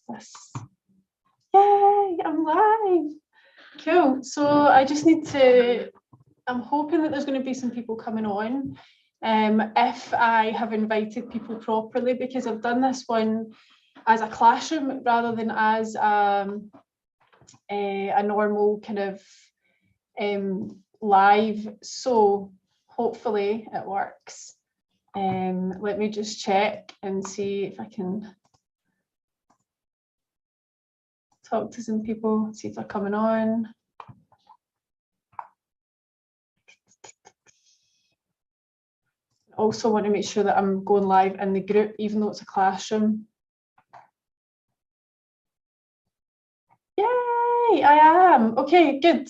this? Yay, I'm live. Cool. So I just need to, I'm hoping that there's going to be some people coming on. If I have invited people properly, because I've done this one as a classroom rather than as a normal kind of live. So hopefully it works. Let me just check and see if I can talk to some people, see if they're coming on. Also want to make sure that I'm going live in the group, even though it's a classroom. Yay, I am. Okay, good.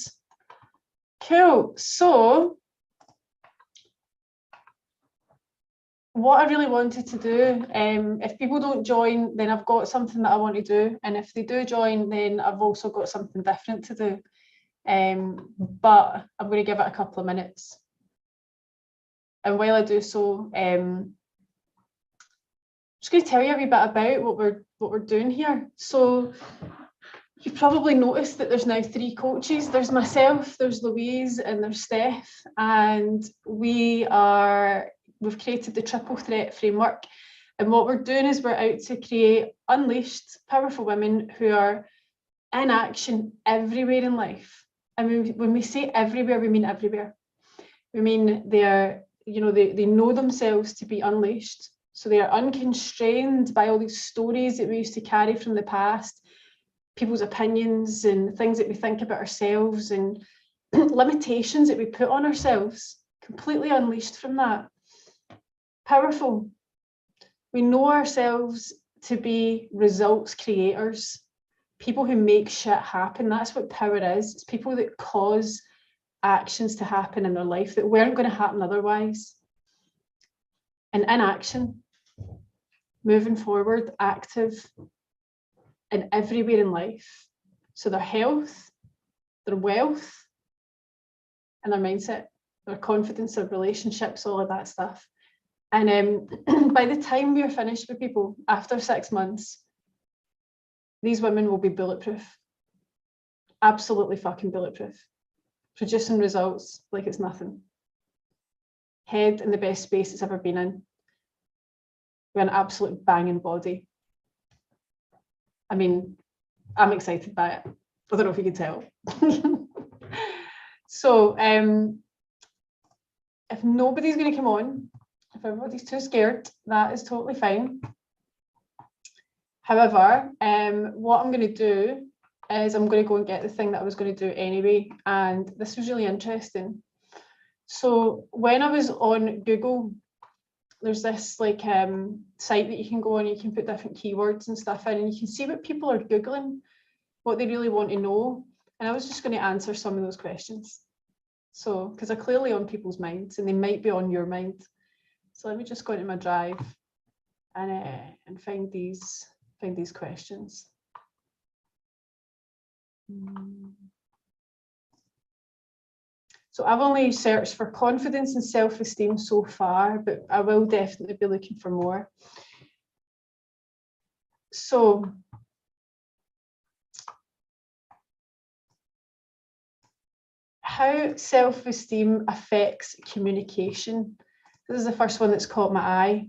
Cool. So what I really wanted to do, if people don't join, then I've got something that I want to do. And if they do join, then I've also got something different to do. But I'm going to give it a couple of minutes. And while I do so, I'm just going to tell you a wee bit about what we're doing here. So you've probably noticed that there's now 3 coaches. There's myself, there's Louise, and there's Steph. And we've created the triple threat framework. And what we're doing is we're out to create unleashed, powerful women who are in action everywhere in life. And when we say everywhere, we mean everywhere. We mean they know themselves to be unleashed. So they are unconstrained by all these stories that we used to carry from the past, people's opinions and things that we think about ourselves and limitations that we put on ourselves, completely unleashed from that. Powerful. We know ourselves to be results creators, people who make shit happen. That's what power is. It's people that cause actions to happen in their life that weren't going to happen otherwise. And in action, moving forward, active, and everywhere in life. So their health, their wealth, and their mindset, their confidence, their relationships, all of that stuff. And by the time we're finished with people, after 6 months, these women will be bulletproof. Absolutely fucking bulletproof. Producing results like it's nothing. Head in the best space it's ever been in. With an absolute banging body. I mean, I'm excited by it. I don't know if you can tell. So, if nobody's going to come on, if everybody's too scared, that is totally fine. However, what I'm going to do is I'm going to go and get the thing that I was going to do anyway, and this was really interesting. So when I was on Google, there's this like site that you can go on, you can put different keywords and stuff in, and you can see what people are Googling, what they really want to know. And I was just going to answer some of those questions. So, because they're clearly on people's minds and they might be on your mind. So let me just go into my drive and find these questions. So I've only searched for confidence and self-esteem so far, but I will definitely be looking for more. So how self-esteem affects communication. This is the first one that's caught my eye.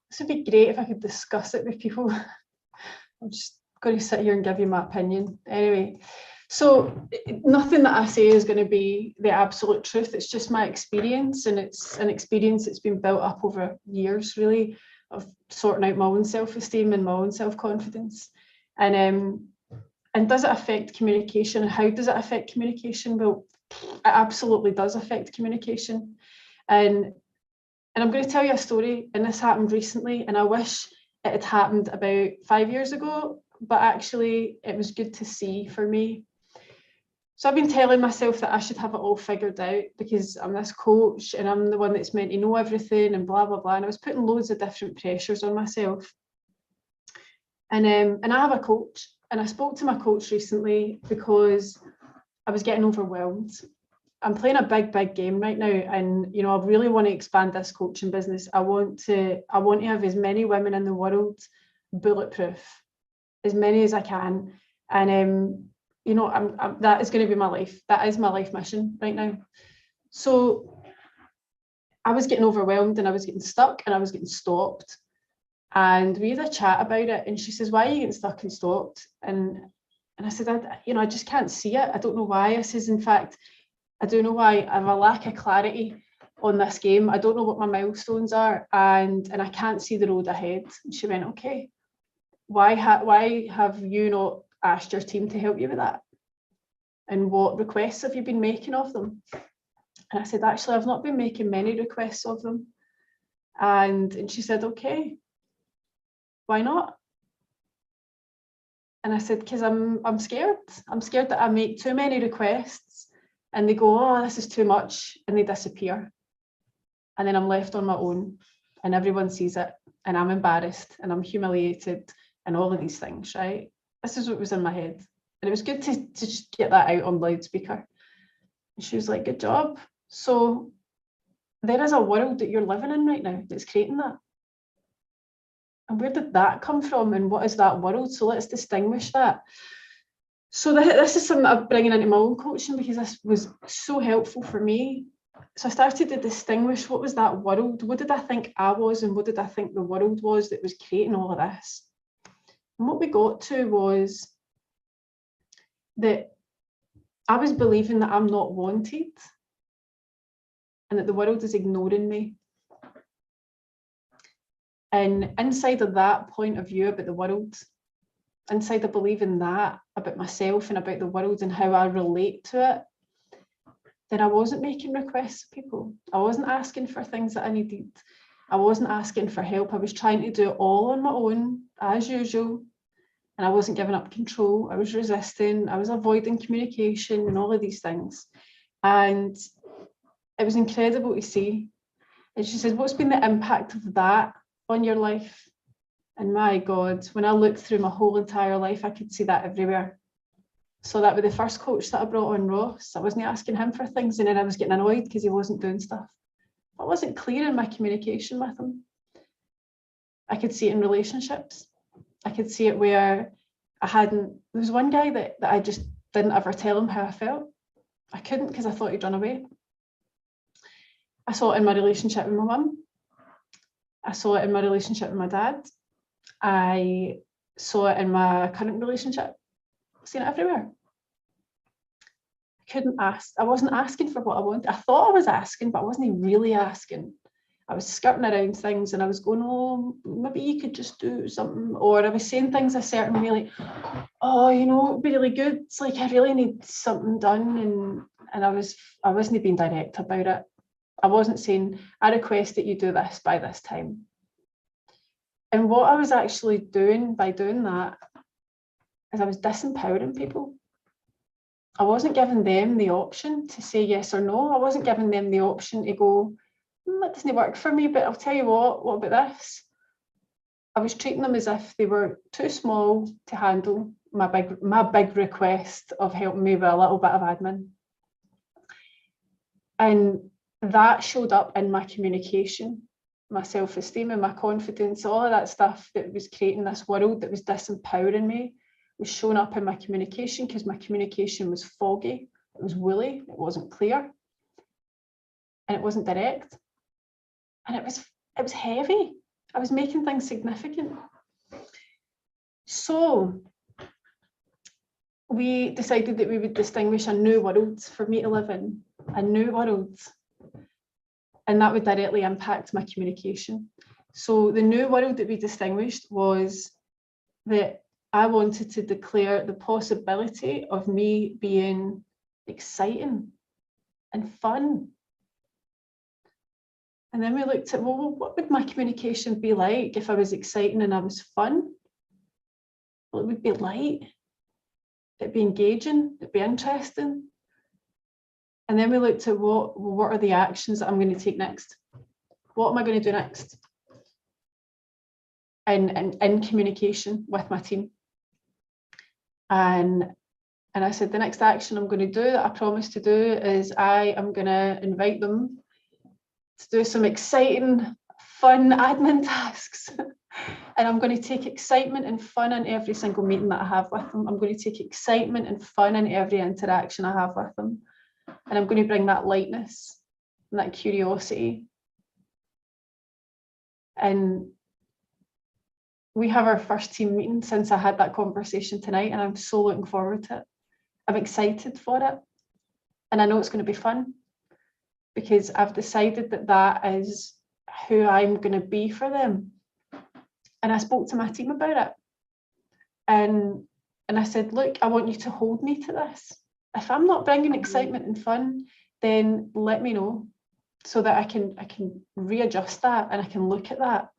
This would be great if I could discuss it with people. I'm just going to sit here and give you my opinion. Anyway, so nothing that I say is going to be the absolute truth. It's just my experience, and it's an experience that's been built up over years, really, of sorting out my own self-esteem and my own self-confidence. And does it affect communication? And how does it affect communication? Well, it absolutely does affect communication. And I'm going to tell you a story, and this happened recently, and I wish it had happened about 5 years ago, but actually it was good to see for me. So I've been telling myself that I should have it all figured out because I'm this coach and I'm the one that's meant to know everything and blah, blah, blah. And I was putting loads of different pressures on myself. And I have a coach, and I spoke to my coach recently because I was getting overwhelmed. I'm playing a big game right now, and you know, I really want to expand this coaching business. I want to have as many women in the world bulletproof, as many as I can, and you know, that is going to be my life. That is my life mission right now. So I was getting overwhelmed, and I was getting stuck, and I was getting stopped. And we had a chat about it, and she says, "Why are you getting stuck and stopped?" And I said, I just can't see it. I don't know why. I says, in fact, I don't know why. I have a lack of clarity on this game. I don't know what my milestones are, and I can't see the road ahead. And she went, okay, why have you not asked your team to help you with that? And what requests have you been making of them? And I said, actually, I've not been making many requests of them. And she said, okay, why not? And I said, because I'm scared. I'm scared that I make too many requests and they go, oh, this is too much, and they disappear. And then I'm left on my own, and everyone sees it, and I'm embarrassed, and I'm humiliated, and all of these things, right? This is what was in my head. And it was good to just get that out on loudspeaker. And she was like, good job. So there is a world that you're living in right now that's creating that. And where did that come from? And what is that world? So let's distinguish that. So this is something I'm bringing into my own coaching, because this was so helpful for me. So I started to distinguish, what was that world? What did I think I was, and what did I think the world was that was creating all of this? And what we got to was that I was believing that I'm not wanted, and that the world is ignoring me. And inside of that point of view about the world, inside of believing that about myself and about the world and how I relate to it, then I wasn't making requests of people. I wasn't asking for things that I needed. I wasn't asking for help. I was trying to do it all on my own, as usual. And I wasn't giving up control. I was resisting. I was avoiding communication and all of these things. And it was incredible to see. And she said, what's been the impact of that on your life? And my God, when I looked through my whole entire life, I could see that everywhere. So that with the first coach that I brought on, Ross, I wasn't asking him for things, and then I was getting annoyed because he wasn't doing stuff. I wasn't clear in my communication with him. I could see it in relationships. I could see it where there was one guy that I just didn't ever tell him how I felt. I couldn't, because I thought he'd run away. I saw it in my relationship with my mum. I saw it in my relationship with my dad. I saw it in my current relationship. I've seen it everywhere. I couldn't ask. I wasn't asking for what I wanted. I thought I was asking, but I wasn't really asking. I was skirting around things, and I was going, oh, maybe you could just do something. Or I was saying things a certain way, like, oh, you know, it'd be really good. It's like, I really need something done. And I wasn't being direct about it. I wasn't saying, I request that you do this by this time. And what I was actually doing by doing that is I was disempowering people. I wasn't giving them the option to say yes or no. I wasn't giving them the option to go, that doesn't work for me, but I'll tell you what about this? I was treating them as if they were too small to handle my big request of helping me with a little bit of admin. And that showed up in my communication, my self-esteem and my confidence, all of that stuff that was creating this world that was disempowering me was showing up in my communication, because my communication was foggy, it was woolly, it wasn't clear, and it wasn't direct. And it was heavy. I was making things significant. So we decided that we would distinguish a new world for me to live in, a new world. And that would directly impact my communication. So the new world that we distinguished was that I wanted to declare the possibility of me being exciting and fun. And then we looked at, well, what would my communication be like if I was exciting and I was fun? Well, it would be light, it'd be engaging, it'd be interesting. And then we looked at what are the actions that I'm going to take next? What am I going to do next? And in communication with my team. And And I said, the next action I'm going to do that I promised to do is I am going to invite them to do some exciting, fun admin tasks. And I'm going to take excitement and fun in every single meeting that I have with them. I'm going to take excitement and fun in every interaction I have with them. And I'm going to bring that lightness and that curiosity. And we have our first team meeting since I had that conversation tonight, and I'm so looking forward to it. I'm excited for it. And I know it's going to be fun because I've decided that that is who I'm going to be for them. And I spoke to my team about it. And I said, look, I want you to hold me to this. If I'm not bringing excitement and fun, then let me know so that I can readjust that, and I can look at that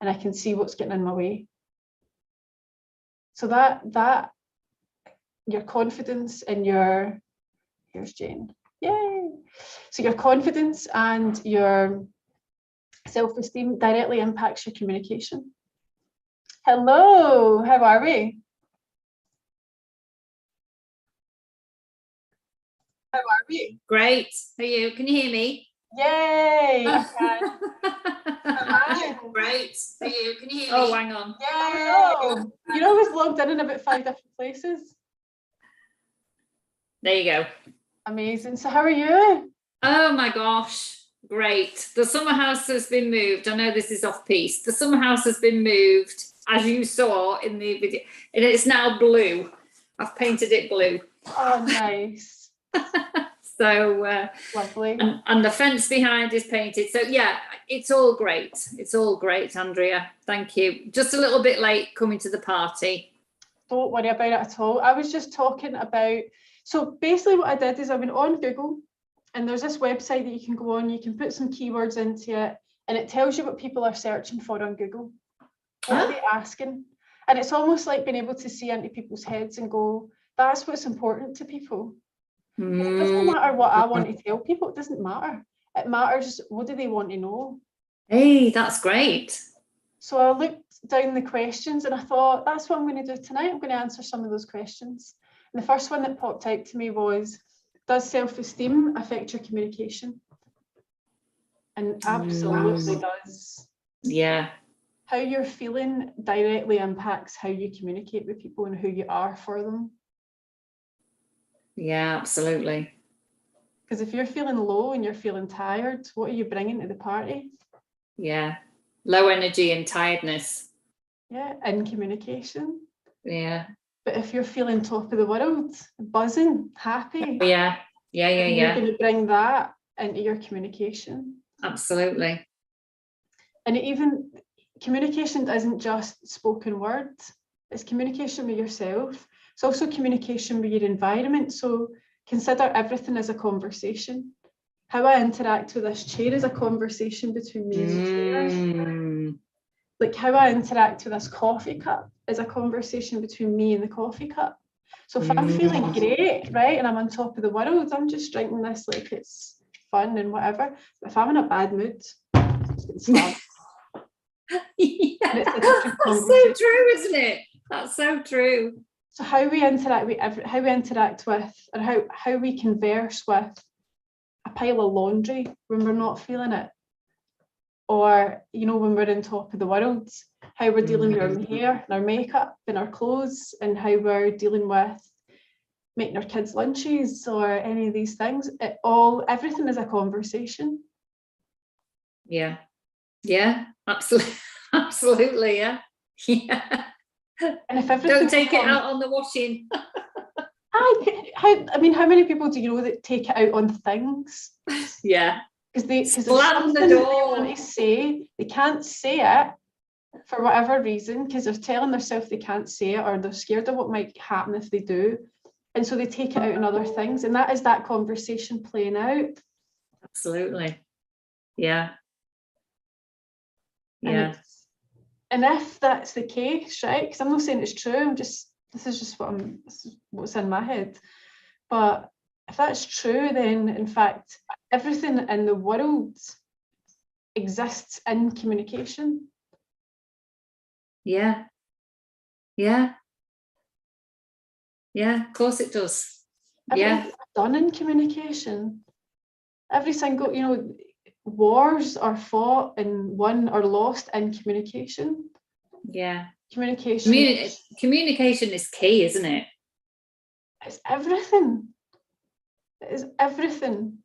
and I can see what's getting in my way. So that your confidence and your, here's Jane, yay. So your confidence and your self-esteem directly impacts your communication. Hello, how are we? How are we? Great. How are you? Can you hear me? Yay! I can. Great. How are you? Can you hear me? Oh, hang on. Yay! Oh, no. You're always logged in about 5 different places. There you go. Amazing. So how are you? Oh my gosh. Great. The summer house has been moved. I know this is off piece. The summer house has been moved, as you saw in the video, and it's now blue. I've painted it blue. Oh, nice. So lovely. And the fence behind is painted. So yeah, it's all great. It's all great, Andrea. Thank you. Just a little bit late coming to the party. Don't worry about it at all. I was just talking about, so basically what I did is I went on Google, and there's this website that you can go on, you can put some keywords into it, and it tells you what people are searching for on Google. What are they asking? And it's almost like being able to see into people's heads and go, that's what's important to people. It doesn't matter what I want to tell people, it doesn't matter. It matters, what do they want to know? Hey, that's great. So I looked down the questions and I thought, that's what I'm going to do tonight. I'm going to answer some of those questions. And the first one that popped out to me was, does self-esteem affect your communication? And absolutely does. Yeah. How you're feeling directly impacts how you communicate with people and who you are for them. Yeah, absolutely. Because if you're feeling low and you're feeling tired, what are you bringing to the party? Yeah. Low energy and tiredness. Yeah, in communication. Yeah. But if you're feeling top of the world, buzzing, happy. Yeah. Yeah, yeah, yeah. You're going to bring that into your communication. Absolutely. And even communication isn't just spoken words, it's communication with yourself. It's also communication with your environment. So consider everything as a conversation. How I interact with this chair is a conversation between me and the chair. Like how I interact with this coffee cup is a conversation between me and the coffee cup. So if I'm feeling great, right, and I'm on top of the world, I'm just drinking this like it's fun and whatever. But if I'm in a bad mood, it's not. Yeah, that's so true, isn't it? That's so true. So how we interact with, or how we converse with a pile of laundry when we're not feeling it, or when we're on top of the world, how we're dealing with our hair and our makeup and our clothes, and how we're dealing with making our kids lunches or any of these things. Everything is a conversation. Yeah. Yeah, absolutely, yeah. Yeah. And if don't take it out on the washing. I mean, how many people do you know that take it out on things? Yeah. Because there's something the door. They want to say, they can't say it for whatever reason, because they're telling themselves they can't say it, or they're scared of what might happen if they do. And so they take it out on other things. And that is that conversation playing out. Absolutely. Yeah. Yeah. And if that's the case, right? Because I'm not saying it's true, this is what's in my head. But if that's true, then in fact, everything in the world exists in communication. Yeah. Yeah. Yeah, of course it does. Everything's done in communication. Every single, wars are fought and won or lost in communication. Yeah. Communication. Communication is key, isn't it? It's everything. It is everything.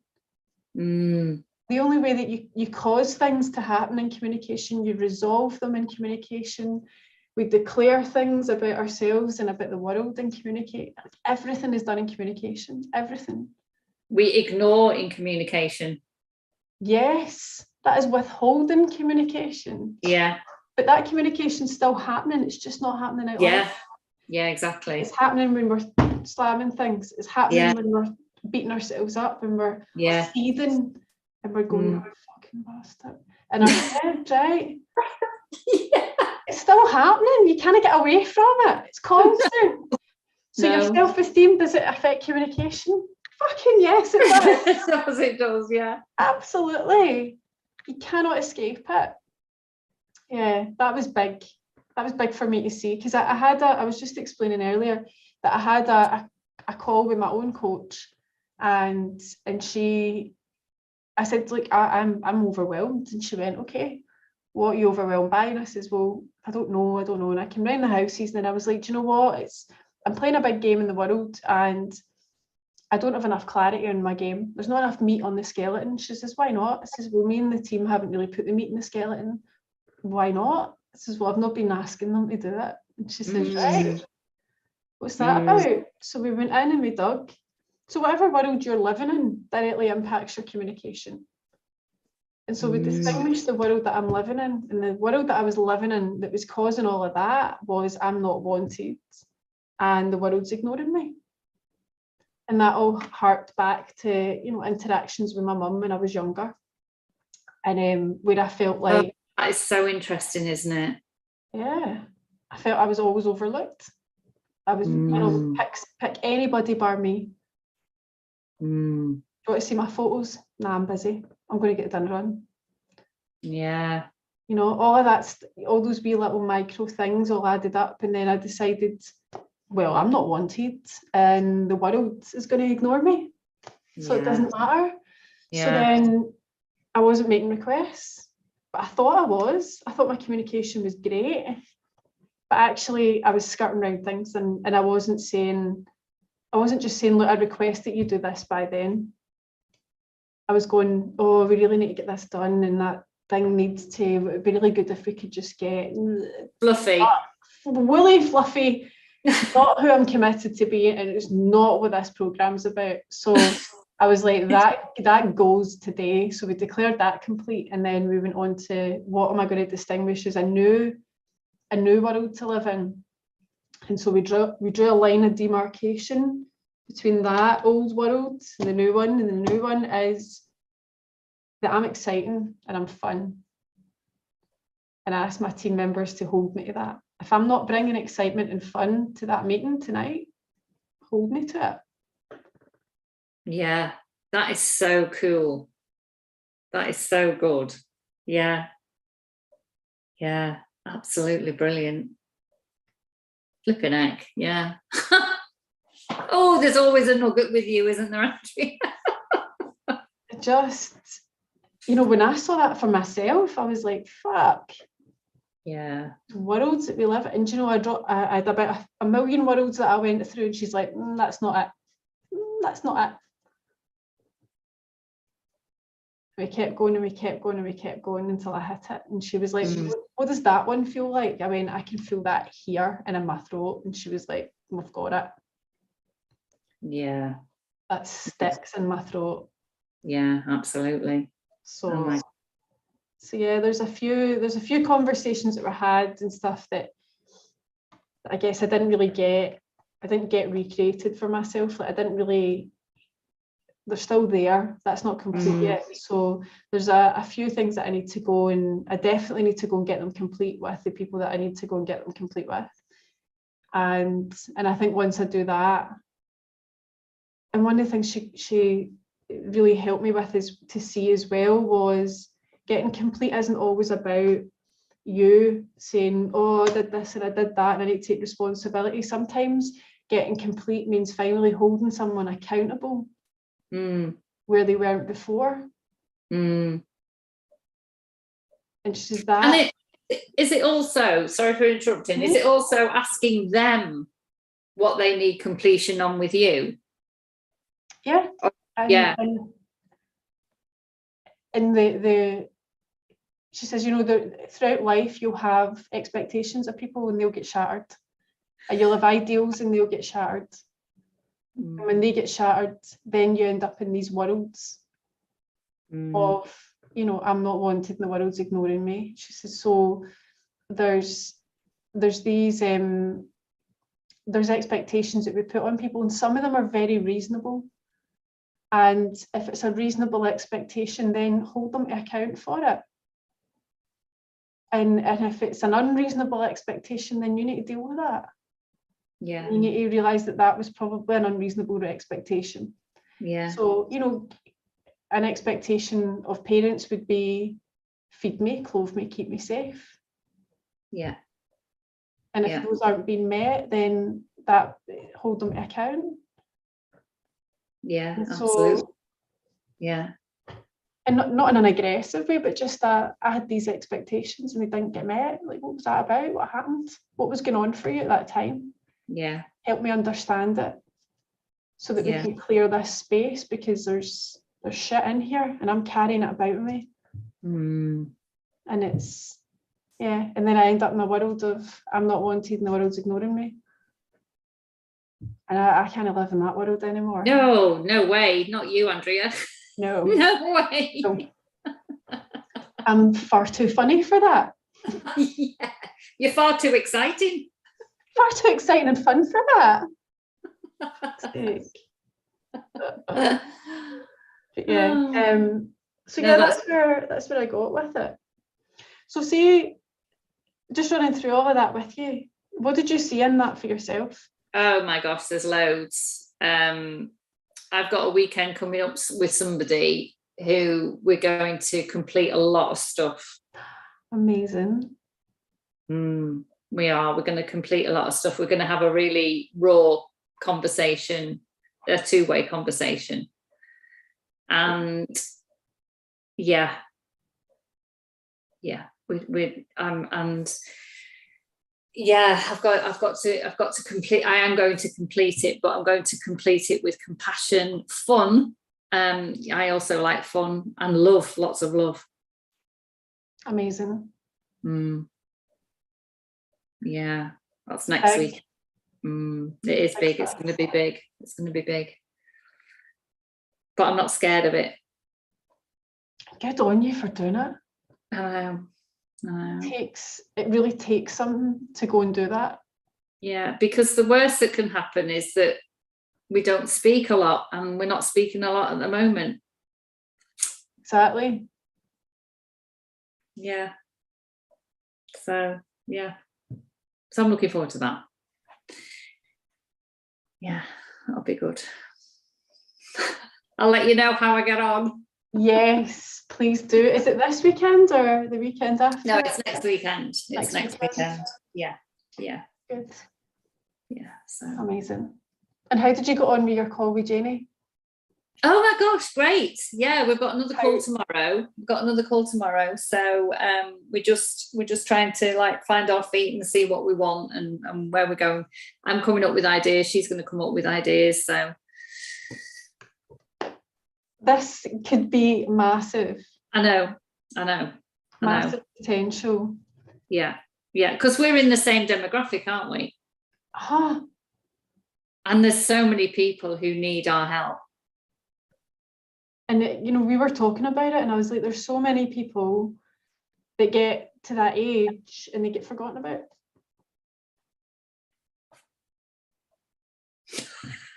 The only way that you cause things to happen in communication, you resolve them in communication. We declare things about ourselves and about the world and communicate. Everything is done in communication. Everything. We ignore in communication. Yes, that is withholding communication. Yeah. But that communication's still happening. It's just not happening out loud. Yeah, exactly. It's happening when we're slamming things. It's happening when we're beating ourselves up and we're seething and we're going, oh, fucking bastard. In our head, right? It's still happening. You can't get away from it. It's constant. So your self-esteem, does it affect communication? Fucking yes, it does. It does, yeah. Absolutely. You cannot escape it. Yeah, that was big. That was big for me to see, because I was just explaining earlier that I had a call with my own coach, and I said, look, I'm overwhelmed, and she went, okay, what are you overwhelmed by? And I says, well, I don't know. And I came round the houses, and then I was like, do you know what? I'm playing a big game in the world, and I don't have enough clarity in my game. There's not enough meat on the skeleton. She says, why not? I says, well, me and the team haven't really put the meat in the skeleton. Why not? I says, well, I've not been asking them to do it. And she says, right, what's that about? So we went in and we dug. So whatever world you're living in directly impacts your communication. And so we distinguished the world that I'm living in, and the world that I was living in that was causing all of that was I'm not wanted and the world's ignoring me. And that all harked back to, interactions with my mum when I was younger. And where I felt like... That is so interesting, isn't it? Yeah. I felt I was always overlooked. I was, pick anybody bar me. Do you want to see my photos? Nah, I'm busy. I'm going to get dinner on. Yeah. All of that, all those wee little micro things all added up. And then I decided, well, I'm not wanted and the world is going to ignore me. So it doesn't matter. Yeah. So then I wasn't making requests, but I thought I was. I thought my communication was great. But actually I was skirting around things, and I wasn't just saying, look, I request that you do this by then. I was going, oh, we really need to get this done, and that thing needs to, it would be really good if we could just get fluffy, woolly fluffy, not who I'm committed to being, and it's not what this program's about. So I was like, that goes today. So we declared that complete, and then we went on to what am I going to distinguish as a new world to live in. And so we drew a line of demarcation between that old world and the new one. And the new one is that I'm exciting and I'm fun. And I asked my team members to hold me to that. If I'm not bringing excitement and fun to that meeting tonight, hold me to it. Yeah, that is so cool. That is so good. Yeah. Yeah, absolutely brilliant. Flipping heck, yeah. Oh, there's always a nugget with you, isn't there, Andrea? Just, when I saw that for myself, I was like, fuck. Yeah. Worlds that we live in. I had about a million worlds that I went through, and she's like, that's not it. That's not it. We kept going and we kept going and we kept going until I hit it. And she was like, what does that one feel like? I went, I can feel that here and in my throat. And she was like, we've got it. Yeah. That sticks in my throat. Yeah, absolutely. So yeah, there's a few conversations that were had and stuff that I guess I didn't get recreated for myself. Like they're still there. That's not complete yet. So there's a few things that I need to go, and I definitely need to go and get them complete with the people that I need to go and get them complete with. And I think once I do that, and one of the things she really helped me with is to see as well was getting complete isn't always about you saying, oh, I did this and I did that and I need to take responsibility. Sometimes getting complete means finally holding someone accountable where they weren't before. And she says that. And is it also, sorry for interrupting, is it also asking them what they need completion on with you? Yeah. Yeah. And she says, you know, throughout life you'll have expectations of people and they'll get shattered. And you'll have ideals and they'll get shattered. And when they get shattered, then you end up in these worlds of, you know, I'm not wanted and the world's ignoring me. She says, so there's these there's expectations that we put on people, and some of them are very reasonable. And if it's a reasonable expectation, then hold them to account for it. And if it's an unreasonable expectation, then you need to deal with that. Yeah. You need to realise that that was probably an unreasonable expectation. Yeah. So, you know, an expectation of parents would be feed me, clothe me, keep me safe. Yeah. And if those aren't being met, then that hold them to account. Yeah, and absolutely. So, yeah. And not in an aggressive way, but just that I had these expectations and they didn't get met. Like, what was that about? What happened? What was going on for you at that time? Yeah. Help me understand it so that we can clear this space, because there's shit in here and I'm carrying it about me. And it's, and then I end up in a world of I'm not wanted and the world's ignoring me. And I can't live in that world anymore. No way. Not you, Andrea. No. No way. No. I'm far too funny for that. Yeah. You're far too exciting. Far too exciting and fun for that. But yeah. So yeah, that's where I got with it. So see, just running through all of that with you, what did you see in that for yourself? Oh my gosh, there's loads. I've got a weekend coming up with somebody who we're going to complete a lot of stuff. Amazing. We are. We're going to complete a lot of stuff. We're going to have a really raw conversation, a two-way conversation. And I've got to complete. I am going to complete it, but I'm going to complete it with compassion, fun. I also like fun and love, lots of love. Amazing. Yeah, that's next week. It is big. It's going to be big. It's going to be big. But I'm not scared of it. Good on you for doing it. I know. It really takes something to go and do that. Yeah, because the worst that can happen is that we don't speak a lot, and we're not speaking a lot at the moment. Exactly. Yeah. So I'm looking forward to that. Yeah, that'll be good. I'll let you know how I get on. Yes, please do. Is it this weekend or the weekend after? No, it's next weekend. It's next weekend. Yeah. Good. Yeah. So amazing. And how did you get on with your call with Janie? Oh my gosh, great. Yeah, we've got another call tomorrow. So we're just trying to find our feet and see what we want and where we're going. I'm coming up with ideas. She's going to come up with ideas. So this could be massive. I know. Massive potential. Yeah, because we're in the same demographic, aren't we? And there's so many people who need our help. And we were talking about it and I was like, there's so many people that get to that age and they get forgotten about.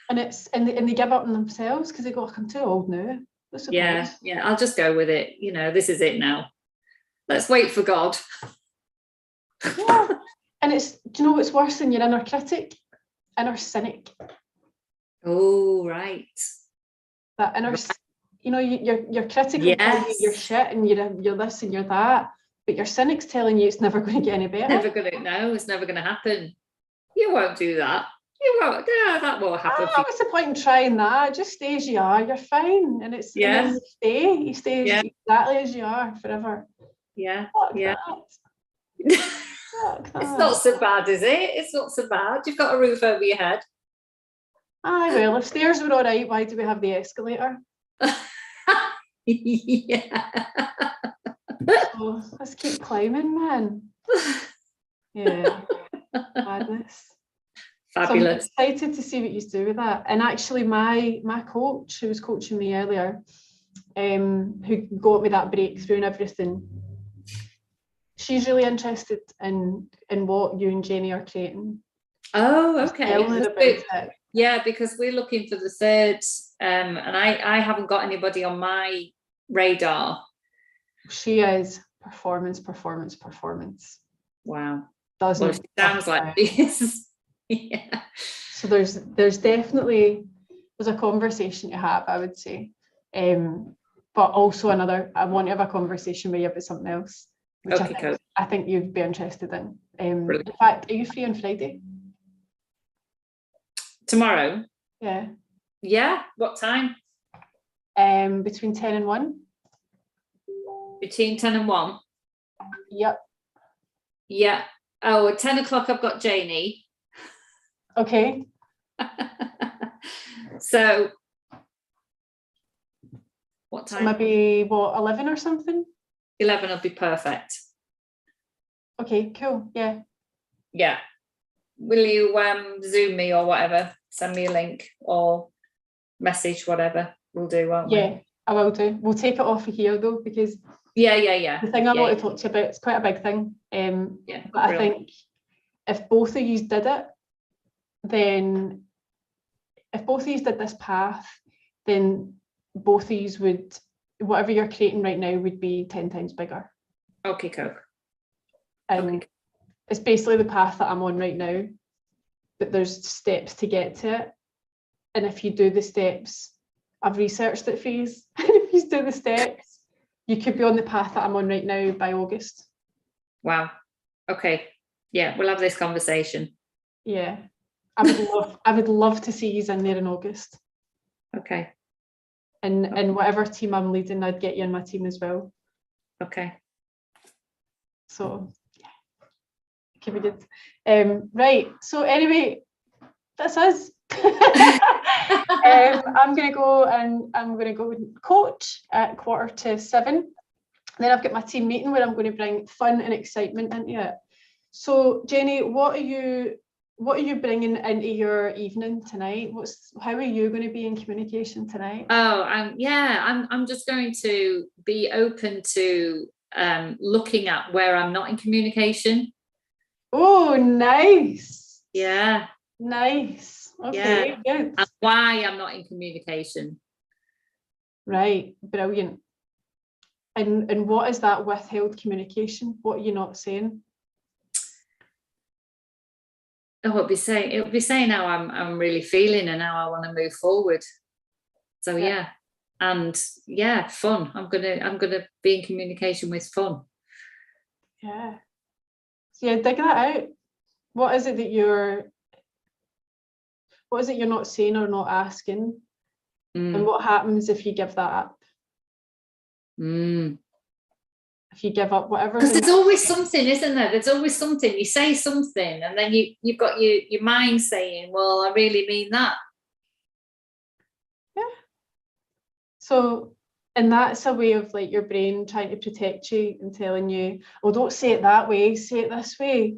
And they give up on themselves because they go, I'm too old now. Yeah, I'll just go with it. This is it now. Let's wait for God. Yeah. And do you know what's worse than your inner critic? Inner cynic. Oh, right. That inner, your critic will tell you you're shit and you're this and you're that, but your cynic's telling you it's never going to get any better. It's never going to happen. You won't do that. You won't. Yeah, that won't happen. What's the point in trying that? Just stay as you are. You're fine, and it's and then you stay exactly as you are forever. Yeah. Fuck yeah. that. Fuck that. It's not so bad, is it? It's not so bad. You've got a roof over your head. Aye, well, if stairs were all right, why do we have the escalator? Yeah. So let's keep climbing, man. Yeah. Madness. Fabulous. So I'm excited to see what you do with that. And actually my coach who was coaching me earlier, who got me that breakthrough and everything, she's really interested in what you and Jenny are creating. Oh, okay. Tell her about it. Yeah, because we're looking for the third, and I haven't got anybody on my radar. She is performance. Wow. Doesn't well, she sounds like this. Yeah. So there's definitely a conversation to have, I would say. But also I want to have a conversation with you about something else, which I think you'd be interested in. In fact, are you free on Friday? Tomorrow? Yeah. Yeah. What time? Between 10 and 1. Between 10 and 1? Yep. Yeah. Oh, at 10 o'clock I've got Janie. Okay. So what time? So maybe 11 or something? 11 will be perfect. Okay, cool. Yeah. Yeah. Will you Zoom me or whatever? Send me a link or message, whatever. We'll do, won't we? Yeah, I will do. We'll take it off of here though, because yeah. The thing I want to talk to you about, it's quite a big thing. But I think if both of you did it, then if both of you did this path, then both of you would, whatever you're creating right now would be 10 times bigger. Okay, cool. And it's basically the path that I'm on right now, but there's steps to get to it. And if you do the steps, I've researched it for you, and if you do the steps, you could be on the path that I'm on right now by August. Wow. Okay. Yeah, we'll have this conversation. Yeah. I would love to see you in there in August. Okay. And whatever team I'm leading, I'd get you in my team as well. Okay. So yeah, it could be good. Right. So anyway, that's us. I'm gonna go and coach at 6:45. Then I've got my team meeting where I'm going to bring fun and excitement into it. So Jenny, what are you bringing into your evening tonight? How are you going to be in communication tonight? I'm just going to be open to looking at where I'm not in communication. Oh, nice. Yeah. Nice. Okay, good. And why I'm not in communication. Right, brilliant. And what is that withheld communication? What are you not saying? It'll be saying how I'm really feeling and how I want to move forward. So yeah. And yeah, fun. I'm gonna be in communication with fun. Yeah. So yeah, dig that out. What is it you're not saying or not asking? And what happens if you give that up? If you give up whatever. Because there's always something, isn't there? There's always something. You say something and then you've got your mind saying, well, I really mean that. Yeah. So, and that's a way of like your brain trying to protect you and telling you, oh, don't say it that way, say it this way.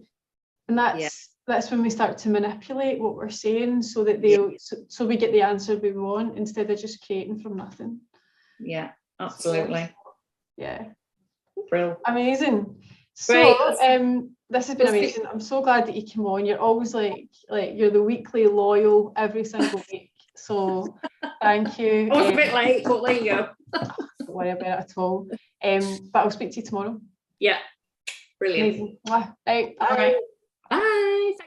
And that's when we start to manipulate what we're saying so that so we get the answer we want instead of just creating from nothing. Yeah, absolutely. Yeah. Brilliant. Amazing. Great. So this has been amazing. I'm so glad that you came on. You're always like you're the weekly loyal every single week. So thank you. I was a bit late, but there you go. Don't worry about it at all. But I'll speak to you tomorrow. Yeah. Brilliant. Amazing. Right. Bye. Bye. Thank you.